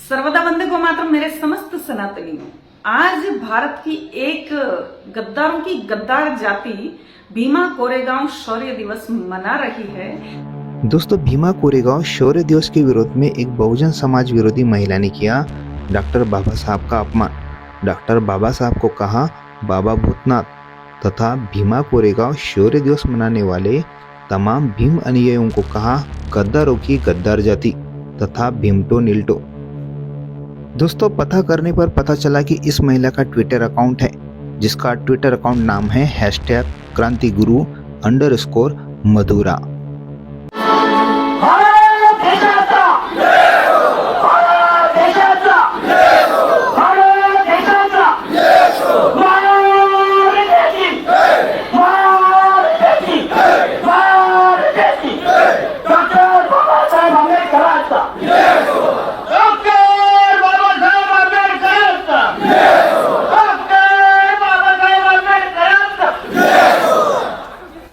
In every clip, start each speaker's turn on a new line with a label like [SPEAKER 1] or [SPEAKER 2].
[SPEAKER 1] सर्वदा वंदे गो मातरम मेरे समस्त सनातनियों। आज भारत की एक गद्दारों की गद्दार जाति भीमा कोरेगांव शौर्य दिवस मना रही है।
[SPEAKER 2] दोस्तों, भीमा कोरेगांव शौर्य दिवस के विरोध में एक बहुजन समाज विरोधी महिला ने किया डॉक्टर बाबा साहब का अपमान। डॉक्टर बाबा साहब को कहा बाबा भूतनाथ तथा भीमा कोरेगांव शौर्य दिवस मनाने वाले तमाम भीम अनुयायियों को कहा गद्दारों की गद्दार जाति तथा भीमटो नीलटो। दोस्तों, पता करने पर पता चला कि इस महिला का ट्विटर अकाउंट है जिसका ट्विटर अकाउंट नाम है #क्रांतिगुरु_मधुरा।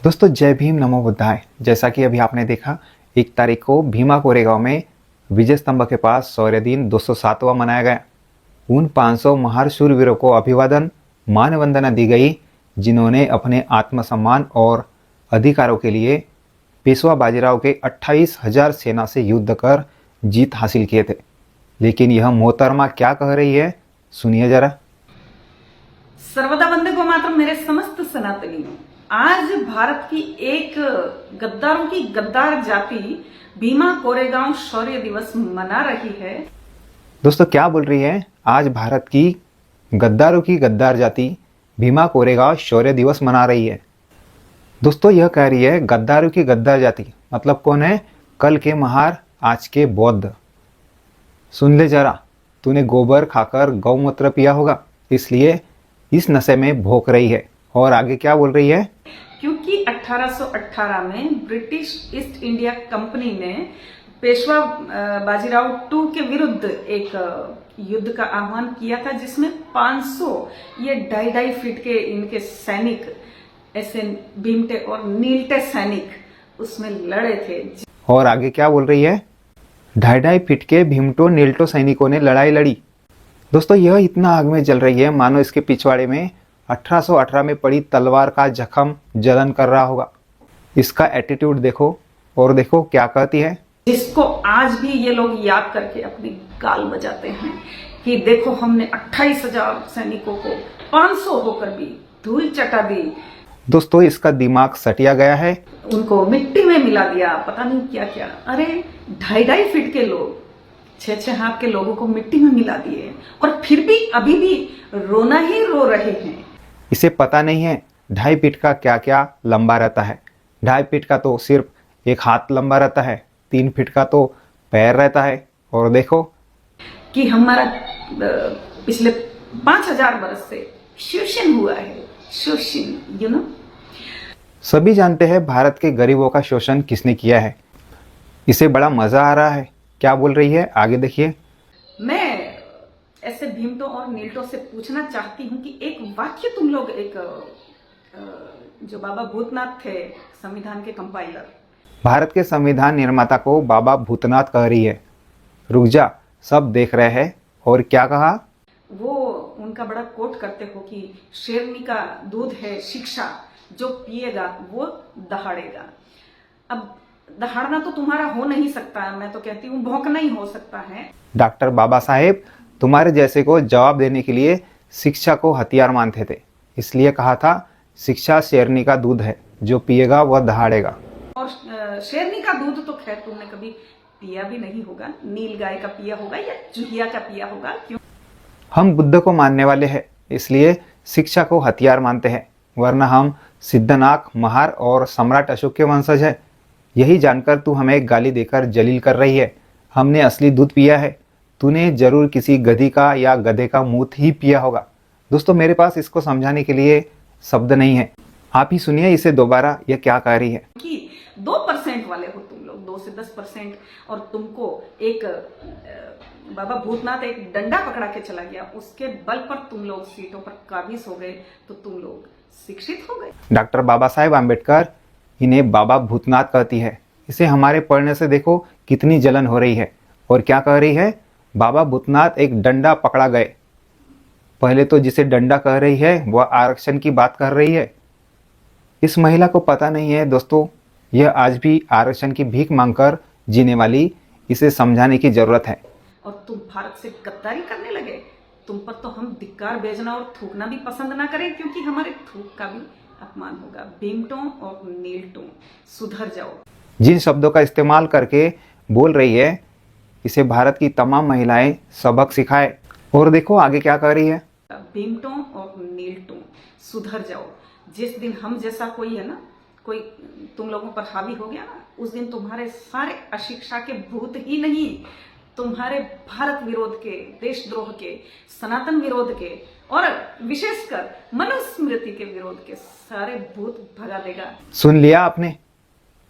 [SPEAKER 2] दोस्तों, जय भीम नमो बुद्धाय। जैसा कि अभी आपने देखा 1 तारीख को भीमा कोरेगांव में विजय स्तंभ के पास शौर्य दिन 207वां मनाया गया। उन 500 महान शूरवीरों को अभिवादन मानवंदना दी गई जिन्होंने अपने आत्मसम्मान और अधिकारों के लिए पेशवा बाजीराव के 28,000 सेना से युद्ध कर जीत हासिल किए थे। लेकिन यह मोहतरमा क्या कह रही है, सुनिए जरा।
[SPEAKER 3] सर्वदा वंदे गो मातरम मेरे समस्त सनातनियों। आज भारत की एक गद्दारों की गद्दार जाति भीमा कोरेगांव शौर्य दिवस मना रही है।
[SPEAKER 2] दोस्तों, क्या बोल रही है? आज भारत की गद्दारों की गद्दार जाति भीमा कोरेगांव शौर्य दिवस मना रही है। दोस्तों, यह कह रही है गद्दारों की गद्दार जाति मतलब कौन है? कल के महार, आज के बौद्ध। सुन ले जरा, तूने गोबर खाकर गौमूत्र पिया होगा, इसलिए इस नशे में भोंक रही है। और आगे क्या बोल रही है?
[SPEAKER 3] क्योंकि 1818 में ब्रिटिश ईस्ट इंडिया कंपनी ने पेशवा बाजीराव टू के विरुद्ध एक युद्ध का आह्वान किया था जिसमें 500 ये 2.5 फीट के इनके सैनिक, ऐसे भीमटे और नीलटे सैनिक उसमें लड़े थे।
[SPEAKER 2] और आगे क्या बोल रही है? 2.5 फीट के भीमटो नीलटो सैनिकों ने लड़ाई लड़ी। दोस्तों, यह इतना आग में जल रही है मानो इसके पिछवाड़े में 1818 में पड़ी तलवार का जख्म जलन कर रहा होगा। इसका एटीट्यूड देखो और देखो क्या कहती है।
[SPEAKER 3] जिसको आज भी ये लोग याद करके अपनी गाल बजाते हैं कि देखो हमने 28,000 सैनिकों को 500 होकर भी धूल चटा दी।
[SPEAKER 2] दोस्तों, इसका दिमाग सटिया गया है।
[SPEAKER 3] उनको मिट्टी में मिला दिया, पता नहीं क्या क्या। अरे 2.5 फीट के लोग 6-6 हाथ के लोगों को मिट्टी में मिला दिए और फिर भी अभी भी रोना ही रो रहे हैं।
[SPEAKER 2] इसे पता नहीं है 2.5 फीट का क्या क्या लंबा रहता है। 2.5 फीट का तो सिर्फ एक हाथ लंबा रहता है, 3 फीट का तो पैर रहता है। और देखो
[SPEAKER 3] कि हमारा पिछले 5,000 वर्ष से शोषण हुआ है, शोषण, यू नो।
[SPEAKER 2] सभी जानते हैं भारत के गरीबों का शोषण किसने किया है। इसे बड़ा मजा आ रहा है। क्या बोल रही है, आगे देखिए।
[SPEAKER 3] मैं ऐसे भीमटो और नीलटो से पूछना चाहती हूँ कि एक वाक्य तुम लोग, एक जो बाबा भूतनाथ थे संविधान के कंपाइलर,
[SPEAKER 2] भारत के संविधान निर्माता को बाबा भूतनाथ कह रही है। रुक जा, सब देख रहे हैं। और क्या कहा?
[SPEAKER 3] वो उनका बड़ा कोट करते हो कि शेरनी का दूध है शिक्षा, जो पिएगा वो दहाड़ेगा। अब दहाड़ना तो तुम्हारा हो नहीं सकता है, मैं तो कहती हूँ भौंकना ही हो सकता है।
[SPEAKER 2] डॉक्टर बाबा साहेब तुम्हारे जैसे को जवाब देने के लिए शिक्षा को हथियार मानते थे, इसलिए कहा था शिक्षा शेरनी का दूध है, जो पिएगा वह दहाड़ेगा।
[SPEAKER 3] और शेरनी का दूध तो खैर तुमने कभी पिया भी नहीं होगा, नील गाय का पिया होगा या चूहिया का पिया होगा। क्यों?
[SPEAKER 2] हम बुद्ध को मानने वाले हैं, इसलिए शिक्षा को हथियार मानते हैं, वरना हम सिद्धनाथ, महार और सम्राट अशोक के वंशज है। यही जानकर तू हमें गाली देकर जलील कर रही है। हमने असली दूध पिया है, तूने जरूर किसी गधी का या गधे का मूत ही पिया होगा। दोस्तों, मेरे पास इसको समझाने के लिए शब्द नहीं है। आप ही सुनिए इसे दोबारा, यह क्या कह रही है।
[SPEAKER 3] कि 2% वाले हो तुम लोग, 2 से 10%, और तुमको एक बाबा भूतनाथ एक डंडा पकड़ा के चला गया, उसके बल पर तुम लोग सीटों पर काबिज हो गए, तो तुम लोग शिक्षित हो गए।
[SPEAKER 2] डॉक्टर बाबा साहेब आम्बेडकर इन्हें बाबा भूतनाथ कहती है। इसे हमारे पढ़ने से देखो कितनी जलन हो रही है। और क्या कह रही है? बाबा भूतनाथ एक डंडा पकड़ा गए। पहले तो जिसे डंडा कह रही है वह आरक्षण की बात कर रही है। इस महिला को पता नहीं है दोस्तों, यह आज भी आरक्षण की भीख मांगकर जीने वाली, इसे समझाने की जरूरत है।
[SPEAKER 1] और तुम भारत से गद्दारी करने लगे, तुम पर तो हम धिक्कार भेजना और थूकना भी पसंद ना करें, क्योंकि हमारे थूक का भी अपमान होगा। भीमटों और नीलटों, सुधर जाओ।
[SPEAKER 2] जिन शब्दों का इस्तेमाल करके बोल रही है, इसे भारत की तमाम महिलाएं सबक सिखाए। और देखो आगे क्या कर रही है।
[SPEAKER 1] भीमटों और नीलटों, सुधर जाओ। जिस दिन हम जैसा कोई है ना, कोई तुम लोगों पर हावी हो गया ना, उस दिन तुम्हारे सारे अशिक्षा के भूत ही नहीं, तुम्हारे भारत विरोध के, देशद्रोह के, सनातन विरोध के और विशेषकर मनुस्मृति के विरोध के सारे भूत भगा देगा।
[SPEAKER 2] सुन लिया आपने।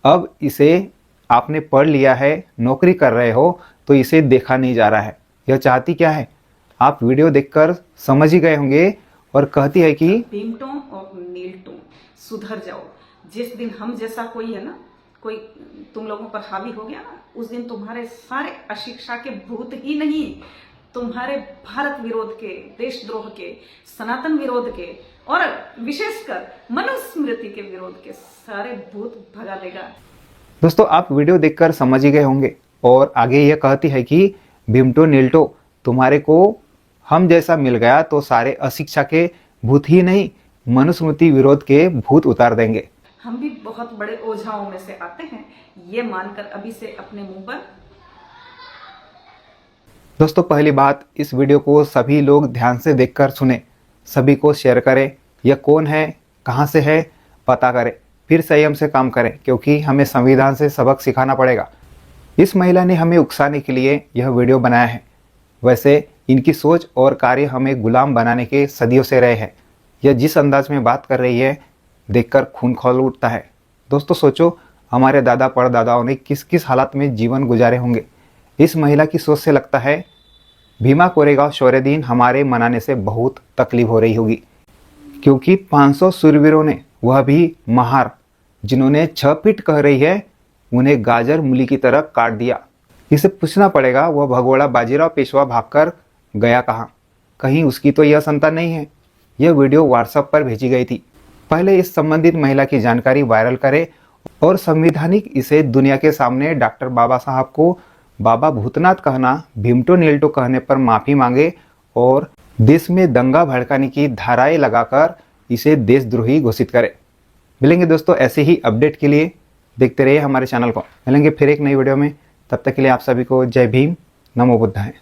[SPEAKER 2] अब इसे आपने पढ़ लिया है, नौकरी कर रहे हो, तो इसे देखा नहीं जा रहा है। यह चाहती क्या है आप वीडियो देखकर समझ ही गए होंगे। और कहती है कि
[SPEAKER 1] भीमटों और नीलटों, सुधर जाओ। जिस दिन हम जैसा कोई है ना, कोई तुम लोगों पर हावी हो गया ना, उस दिन तुम्हारे सारे अशिक्षा के भूत ही नहीं, तुम्हारे भारत विरोध के, देशद्रोह के, सनातन विरोध के और विशेषकर मनुस्मृति के विरोध के सारे भूत भगा देगा।
[SPEAKER 2] दोस्तों आप वीडियो देखकर समझ ही गए होंगे। और आगे यह कहती है कि भीमटो नीलटो, तुम्हारे को हम जैसा मिल गया तो सारे अशिक्षा के भूत ही नहीं, मनुस्मृति विरोध के भूत उतार देंगे।
[SPEAKER 1] हम भी बहुत बड़े ओझाओं में से आते हैं, ये मानकर अभी से अपने मुंह पर।
[SPEAKER 2] दोस्तों पहली बात, इस वीडियो को सभी लोग ध्यान से देखकर सुने, सभी को शेयर करें। यह कौन है, कहां से है, पता करें, फिर संयम से काम करें, क्योंकि हमें संविधान से सबक सिखाना पड़ेगा। इस महिला ने हमें उकसाने के लिए यह वीडियो बनाया है। वैसे इनकी सोच और कार्य हमें गुलाम बनाने के सदियों से रहे हैं। यह जिस अंदाज में बात कर रही है, देखकर खून खौल उठता है। दोस्तों सोचो, हमारे दादा परदादाओं ने किस किस हालात में जीवन गुजारे होंगे। इस महिला की सोच से लगता है भीमा कोरेगांव शौर्य दिन हमारे मनाने से बहुत तकलीफ हो रही होगी, क्योंकि 500 शूरवीरों ने, वह भी महार, जिन्होंने 6 फीट कह रही है, उन्हें गाजर मूली की तरह काट दिया। इसे पूछना पड़ेगा वह भगोड़ा बाजीराव पेशवा भागकर गया कहाँ। कहीं उसकी तो यह संतान नहीं है। यह वीडियो व्हाट्सएप पर भेजी गई थी। पहले इस संबंधित महिला की जानकारी वायरल करे और संवैधानिक इसे दुनिया के सामने डॉक्टर बाबा साहब को बाबा भूतनाथ कहना, भीमटो नीलटो कहने पर माफी मांगे और देश में दंगा भड़काने की धाराएं लगाकर इसे देशद्रोही घोषित करे। मिलेंगे दोस्तों ऐसे ही अपडेट के लिए, देखते रहिए हमारे चैनल को। मिलेंगे फिर एक नई वीडियो में, तब तक के लिए आप सभी को जय भीम, नमो बुद्धाय।